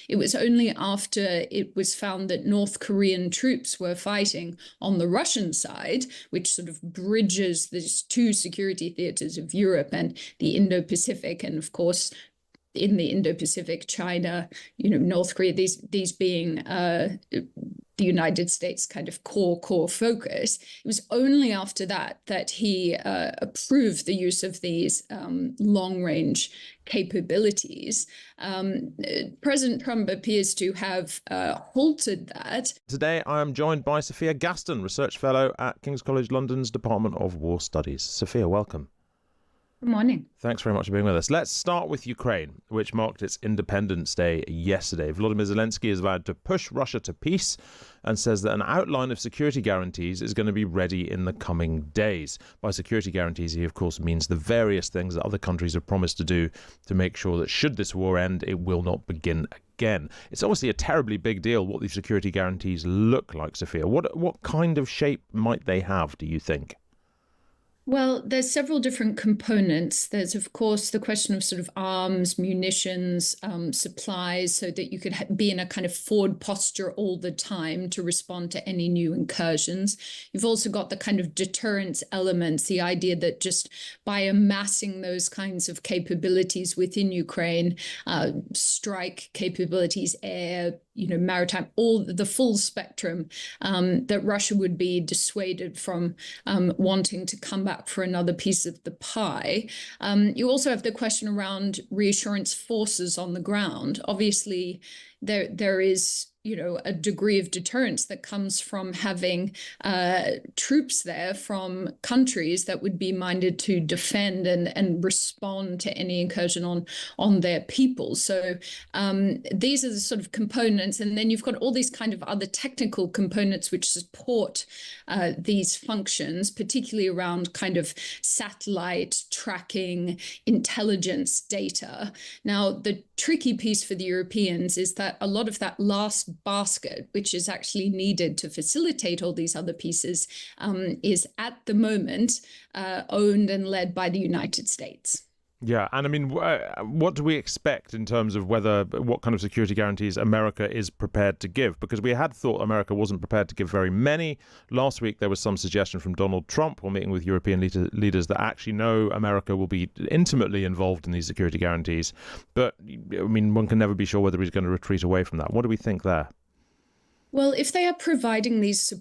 it was only after it was found that North Korean troops were fighting on the Russian side, which sort of bridges these two security theaters of Europe and the Indo-Pacific, and of course, in the Indo-Pacific, China, North Korea, these being the United States kind of core focus. It was only after that he approved the use of these long-range capabilities. President Trump appears to have halted that. Today, I am joined by Sophia Gaston, Research Fellow at King's College London's Department of War Studies. Sophia, welcome. Good morning. Thanks very much for being with us. Let's start with Ukraine, which marked its Independence Day yesterday. Volodymyr Zelensky is vowed to push Russia to peace and says that an outline of security guarantees is going to be ready in the coming days. By security guarantees, he, of course, means the various things that other countries have promised to do to make sure that should this war end, it will not begin again. It's obviously a terribly big deal what these security guarantees look like, Sophia. What kind of shape might they have, do you think? Well, there's several different components. There's, of course, the question of sort of arms, munitions, supplies, so that you could be in a kind of forward posture all the time to respond to any new incursions. You've also got the kind of deterrence elements, the idea that just by amassing those kinds of capabilities within Ukraine, strike capabilities, air, maritime, all the full spectrum, that Russia would be dissuaded from wanting to come back for another piece of the pie. You also have the question around reassurance forces on the ground. Obviously, there is a degree of deterrence that comes from having troops there from countries that would be minded to defend and respond to any incursion on their people. So these are the sort of components. And then you've got all these kind of other technical components which support these functions, particularly around kind of satellite tracking, intelligence data. Now, the tricky piece for the Europeans is that a lot of that last basket, which is actually needed to facilitate all these other pieces, is at the moment owned and led by the United States. Yeah, and I mean, what do we expect in terms of what kind of security guarantees America is prepared to give? Because we had thought America wasn't prepared to give very many. Last week, there was some suggestion from Donald Trump while meeting with European leaders that actually no, America will be intimately involved in these security guarantees. But, I mean, one can never be sure whether he's going to retreat away from that. What do we think there? Well, if they are providing these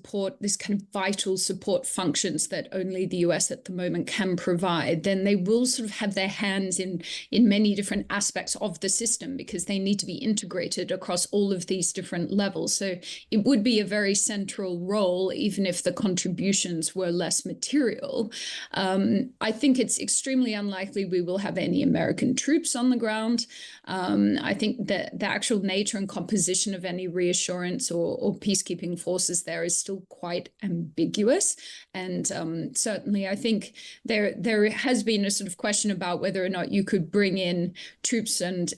kind of vital support functions that only the US at the moment can provide, then they will sort of have their hands in many different aspects of the system, because they need to be integrated across all of these different levels. So it would be a very central role, even if the contributions were less material. I think it's extremely unlikely we will have any American troops on the ground. I think that the actual nature and composition of any reassurance or peacekeeping forces there is still quite ambiguous. And certainly, I think there has been a sort of question about whether or not you could bring in troops and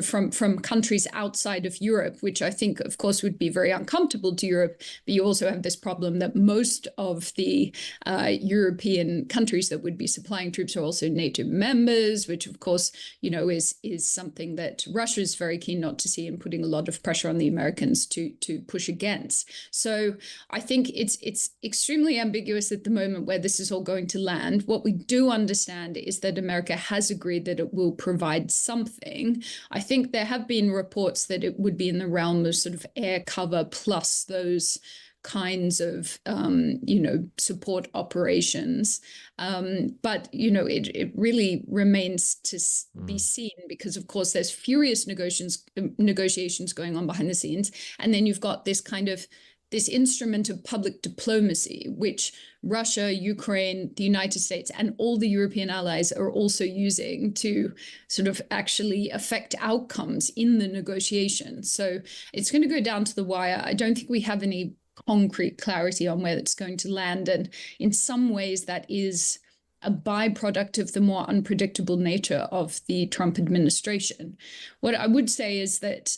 from countries outside of Europe, which I think, of course, would be very uncomfortable to Europe. But you also have this problem that most of the European countries that would be supplying troops are also NATO members, which, of course, is something that Russia is very keen not to see, and putting a lot of pressure on the Americans to push against. So I think it's extremely ambiguous at the moment where this is all going to land. What we do understand is that America has agreed that it will provide something. I think there have been reports that it would be in the realm of sort of air cover plus those kinds of support operations, but it really remains to be seen, because of course there's furious negotiations going on behind the scenes, and then you've got this instrument of public diplomacy, which Russia, Ukraine, the United States, and all the European allies are also using to sort of actually affect outcomes in the negotiation. So it's going to go down to the wire. I don't think we have any concrete clarity on where it's going to land. And in some ways, that is a byproduct of the more unpredictable nature of the Trump administration. What I would say is that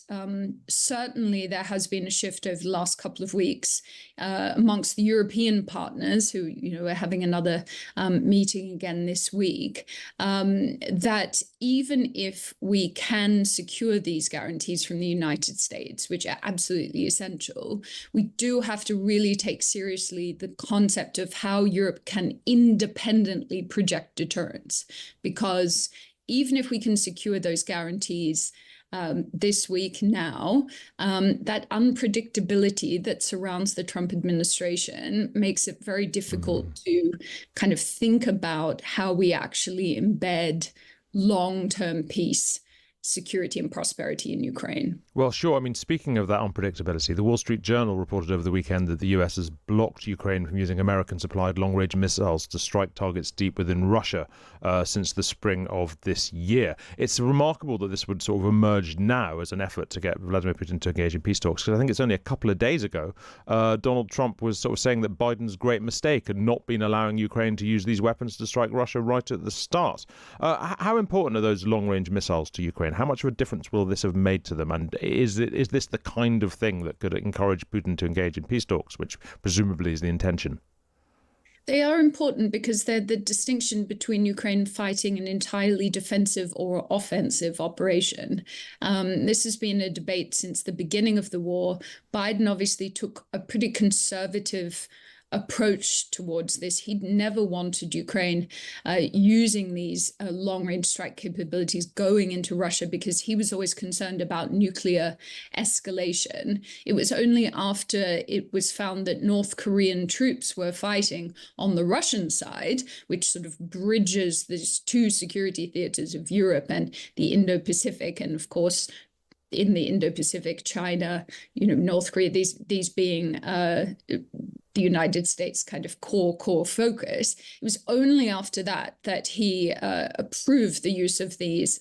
certainly there has been a shift over the last couple of weeks amongst the European partners who, are having another meeting again this week, that even if we can secure these guarantees from the United States, which are absolutely essential, we do have to really take seriously the concept of how Europe can independently project deterrence. Because even if we can secure those guarantees this week now, that unpredictability that surrounds the Trump administration makes it very difficult to kind of think about how we actually embed long-term peace, security and prosperity in Ukraine. Well, sure. I mean, speaking of that unpredictability, the Wall Street Journal reported over the weekend that the US has blocked Ukraine from using American-supplied long-range missiles to strike targets deep within Russia since the spring of this year. It's remarkable that this would sort of emerge now as an effort to get Vladimir Putin to engage in peace talks, because I think it's only a couple of days ago Donald Trump was sort of saying that Biden's great mistake had not been allowing Ukraine to use these weapons to strike Russia right at the start. How important are those long-range missiles to Ukraine? How much of a difference will this have made to them? And is this the kind of thing that could encourage Putin to engage in peace talks, which presumably is the intention? They are important because they're the distinction between Ukraine fighting an entirely defensive or offensive operation. This has been a debate since the beginning of the war. Biden obviously took a pretty conservative approach towards this. He'd never wanted Ukraine using these long-range strike capabilities going into Russia because he was always concerned about nuclear escalation. It was only after it was found that North Korean troops were fighting on the Russian side, which sort of bridges these two security theaters of Europe and the Indo-Pacific, and of course in the Indo-Pacific, China, North Korea, these being the United States kind of core focus. It was only after that he approved the use of these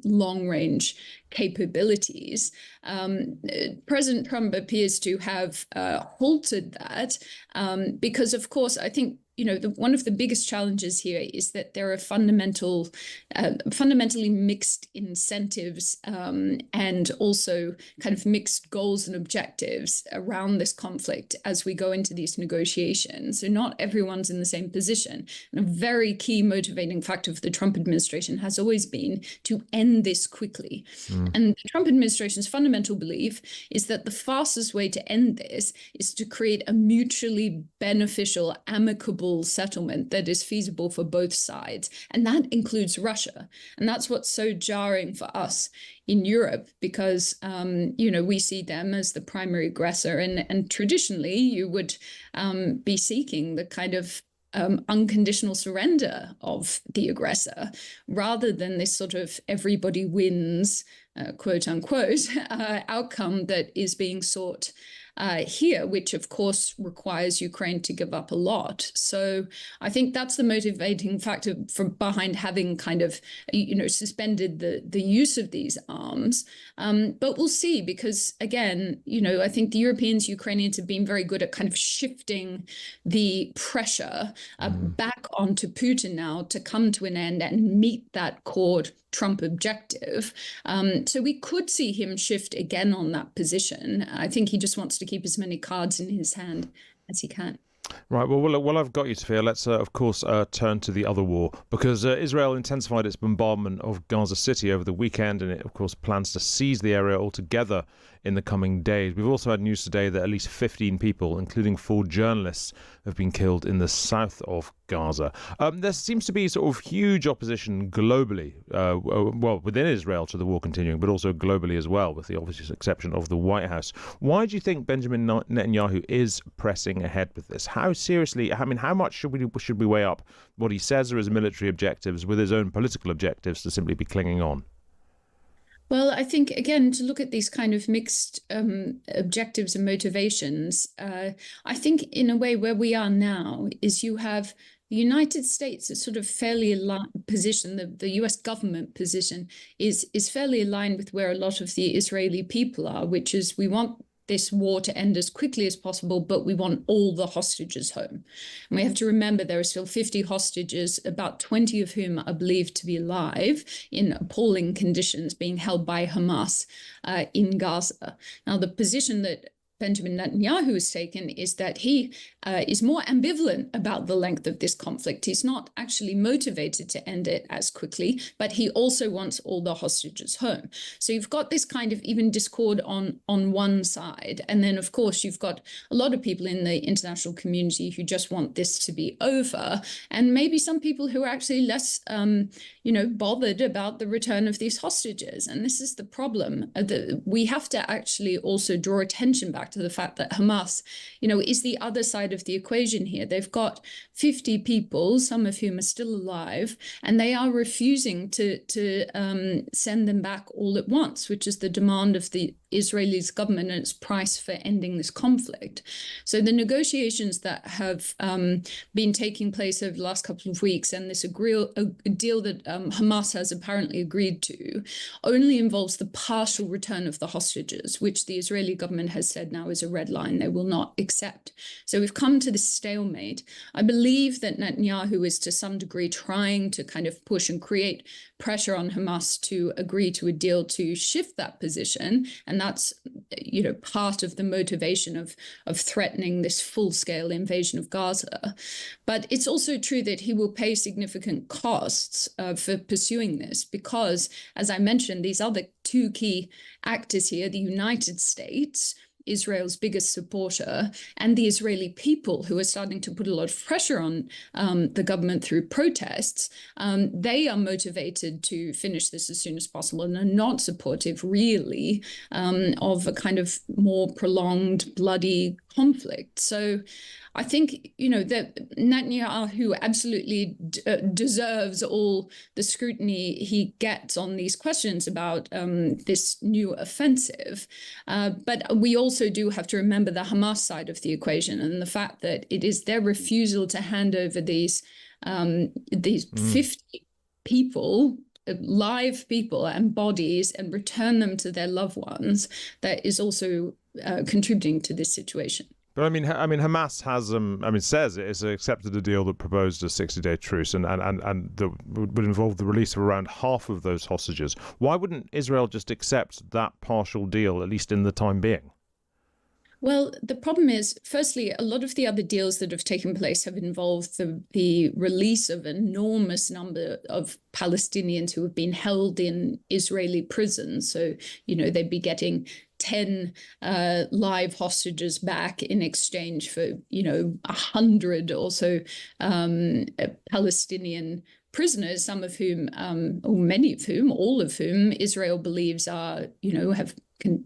long-range capabilities. President Trump appears to have halted that because, of course, I think one of the biggest challenges here is that there are fundamentally mixed incentives and also kind of mixed goals and objectives around this conflict as we go into these negotiations. So not everyone's in the same position. And a very key motivating factor for the Trump administration has always been to end this quickly. And the Trump administration's fundamental belief is that the fastest way to end this is to create a mutually beneficial, amicable settlement that is feasible for both sides. And that includes Russia. And that's what's so jarring for us in Europe, because, we see them as the primary aggressor. And traditionally, you would be seeking the kind of unconditional surrender of the aggressor, rather than this sort of everybody wins, quote unquote, outcome that is being sought here, which of course requires Ukraine to give up a lot. So I think that's the motivating factor behind having kind of, suspended the use of these arms. But we'll see, because again, I think the Europeans, Ukrainians have been very good at kind of shifting the pressure back onto Putin now to come to an end and meet that core Trump objective. So we could see him shift again on that position. I think he just wants to keep as many cards in his hand as he can. Right. Well, I've got you, Sophia. Let's, of course, turn to the other war, because Israel intensified its bombardment of Gaza City over the weekend, and it, of course, plans to seize the area altogether in the coming days. We've also had news today that at least 15 people, including 4 journalists, have been killed in the south of Gaza. There seems to be sort of huge opposition globally, within Israel to the war continuing, but also globally as well, with the obvious exception of the White House. Why do you think Benjamin Netanyahu is pressing ahead with this? How seriously, how much should we weigh up what he says are his military objectives with his own political objectives to simply be clinging on? Well, I think, again, to look at these kind of mixed objectives and motivations, I think in a way where we are now is you have the United States is sort of fairly aligned position. The US government position is fairly aligned with where a lot of the Israeli people are, which is we want this war to end as quickly as possible, but we want all the hostages home. And we have to remember there are still 50 hostages, about 20 of whom are believed to be alive in appalling conditions, being held by Hamas in Gaza. Now, the position that Benjamin Netanyahu has taken is that he is more ambivalent about the length of this conflict. He's not actually motivated to end it as quickly, but he also wants all the hostages home. So you've got this kind of even discord on one side. And then, of course, you've got a lot of people in the international community who just want this to be over. And maybe some people who are actually less, bothered about the return of these hostages. And this is the problem. We have to actually also draw attention back to the fact that Hamas, is the other side of the equation here. They've got 50 people, some of whom are still alive, and they are refusing to send them back all at once, which is the demand of the Israeli government and its price for ending this conflict. So the negotiations that have been taking place over the last couple of weeks, and this deal that Hamas has apparently agreed to, only involves the partial return of the hostages, which the Israeli government has said now is a red line they will not accept. So we've come to this stalemate. I believe that Netanyahu is to some degree trying to kind of push and create pressure on Hamas to agree to a deal to shift that position. And that's, part of the motivation of threatening this full-scale invasion of Gaza. But it's also true that he will pay significant costs for pursuing this because, as I mentioned, these other two key actors here, the United States, Israel's biggest supporter, and the Israeli people, who are starting to put a lot of pressure on the government through protests, they are motivated to finish this as soon as possible and are not supportive, really, of a kind of more prolonged, bloody conflict. So I think, that Netanyahu absolutely deserves all the scrutiny he gets on these questions about this new offensive. But we also do have to remember the Hamas side of the equation and the fact that it is their refusal to hand over these 50 people, live people and bodies, and return them to their loved ones that is also contributing to this situation. But I mean, Hamas has, says it has accepted a deal that proposed a 60-day truce and that would involve the release of around half of those hostages. Why wouldn't Israel just accept that partial deal, at least in the time being? Well, the problem is, firstly, a lot of the other deals that have taken place have involved the release of an enormous number of Palestinians who have been held in Israeli prisons. So, they'd be getting 10 live hostages back in exchange for, 100 or so Palestinian prisoners, some of whom, or many of whom, all of whom Israel believes are, have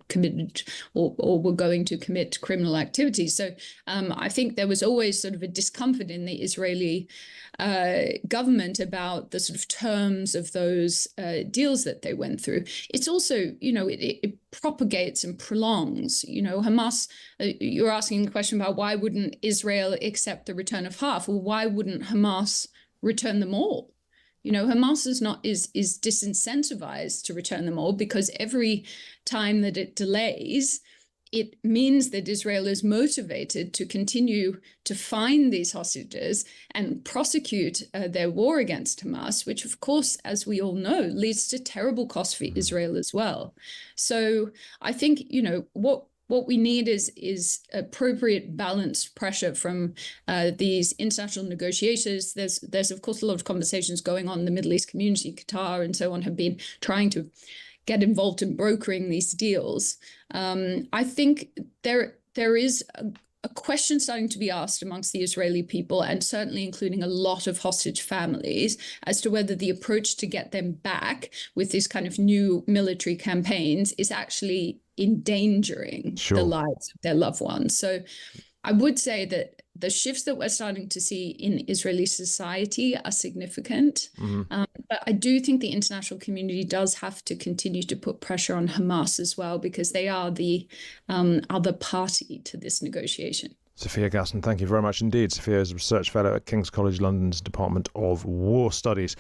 committed or were going to commit criminal activities. So I think there was always sort of a discomfort in the Israeli government about the sort of terms of those deals that they went through. It's also, it propagates and prolongs. Hamas, you're asking the question about why wouldn't Israel accept the return of half? Well, why wouldn't Hamas return them all? Hamas is disincentivized to return them all because every time that it delays, it means that Israel is motivated to continue to find these hostages and prosecute their war against Hamas, which, of course, as we all know, leads to terrible costs for Israel as well. So I think, what we need is appropriate balanced pressure from these international negotiators. There's of course a lot of conversations going on in the Middle East community. Qatar and so on have been trying to get involved in brokering these deals. I think there is a question starting to be asked amongst the Israeli people, and certainly including a lot of hostage families, as to whether the approach to get them back with this kind of new military campaigns is actually endangering the lives of their loved ones. So I would say that the shifts that we're starting to see in Israeli society are significant. But I do think the international community does have to continue to put pressure on Hamas as well, because they are the other party to this negotiation. Sophia Gaston, thank you very much indeed. Sophia is a research fellow at King's College London's Department of War Studies.